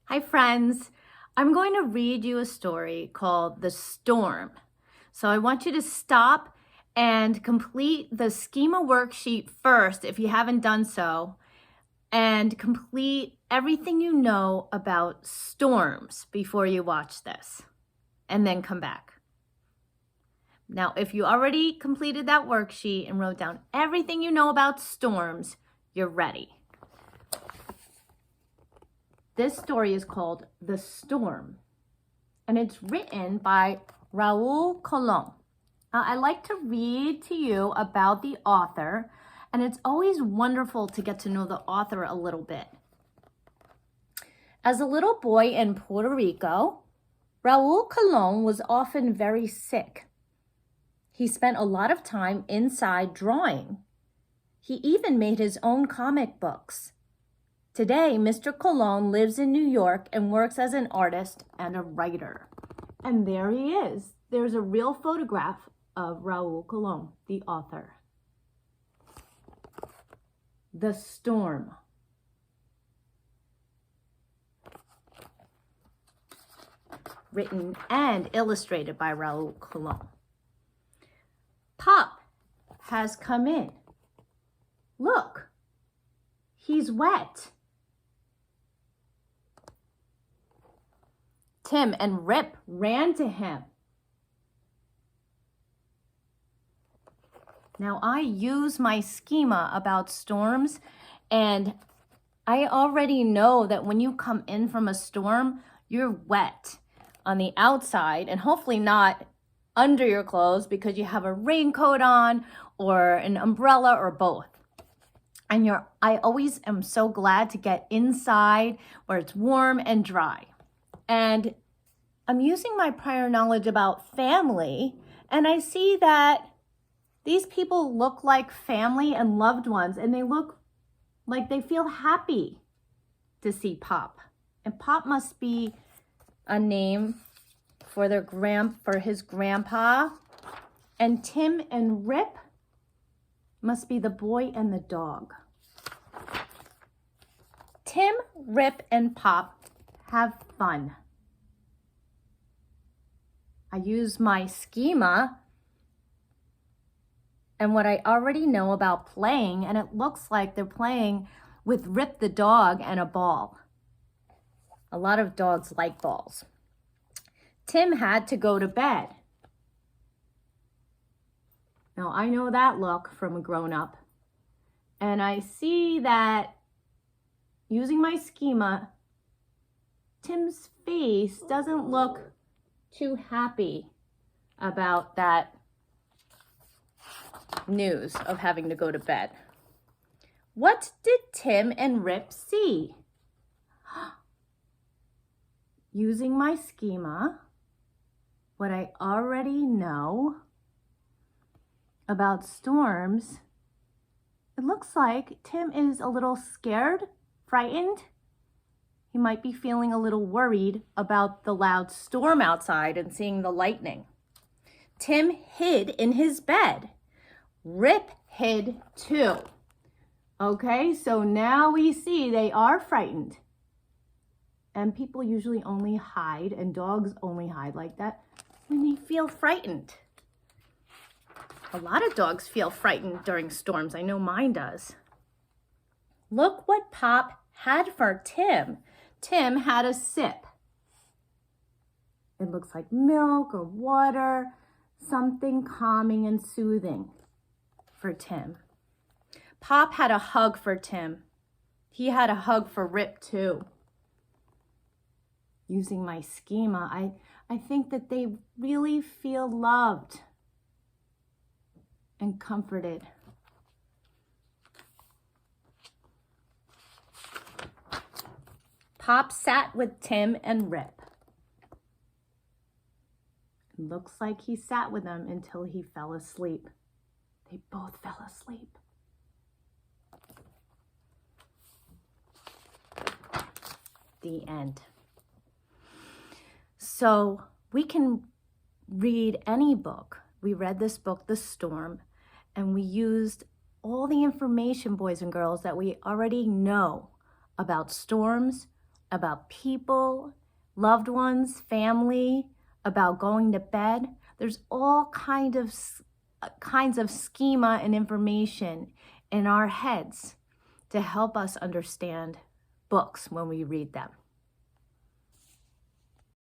Hi friends, I'm going to read you a story called The Storm. So I want you to stop and complete the schema worksheet first if you haven't done so, and complete everything you know about storms before you watch this, and then come back. Now, if you already completed that worksheet and wrote down everything you know about storms, you're ready. This story is called The Storm, and it's written by Raoul Colomb. I like to read to you about the author, and it's always wonderful to get to know the author a little bit. As a little boy in Puerto Rico, Raoul Colomb was often very sick. He spent a lot of time inside drawing. He even made his own comic books. Today, Mr. Colomb lives in New York and works as an artist and a writer. And there he is. There's a real photograph of Raoul Colomb, the author. The Storm. Written and illustrated by Raoul Colomb. Pop has come in. Look, he's wet. Tim and Rip ran to him. Now I use my schema about storms, and I already know that when you come in from a storm, you're wet on the outside and hopefully not under your clothes because you have a raincoat on or an umbrella or both. And I always am so glad to get inside where it's warm and dry. And I'm using my prior knowledge about family, and I see that these people look like family and loved ones, and they look like they feel happy to see Pop. And Pop must be a name for his grandpa. And Tim and Rip must be the boy and the dog. Tim, Rip, and Pop have fun. I use my schema and what I already know about playing, and it looks like they're playing with Rip the dog and a ball. A lot of dogs like balls. Tim had to go to bed. Now I know that look from a grown-up, and I see that using my schema, Tim's face doesn't look too happy about that news of having to go to bed. What did Tim and Rip see? Using my schema, what I already know about storms, it looks like Tim is a little scared, frightened. He might be feeling a little worried about the loud storm outside and seeing the lightning. Tim hid in his bed. Rip hid too. Okay, so now we see they are frightened. And people usually only hide, and dogs only hide like that when they feel frightened. A lot of dogs feel frightened during storms. I know mine does. Look what Pop had for Tim. Tim had a sip. It looks like milk or water, something calming and soothing for Tim. Pop had a hug for Tim. He had a hug for Rip too. Using my schema, I think that they really feel loved and comforted. Pop sat with Tim and Rip. It looks like he sat with them until he fell asleep. They both fell asleep. The end. So we can read any book. We read this book, The Storm, and we used all the information, boys and girls, that we already know about storms about people, loved ones, family, about going to bed. There's all kinds of schema and information in our heads to help us understand books when we read them.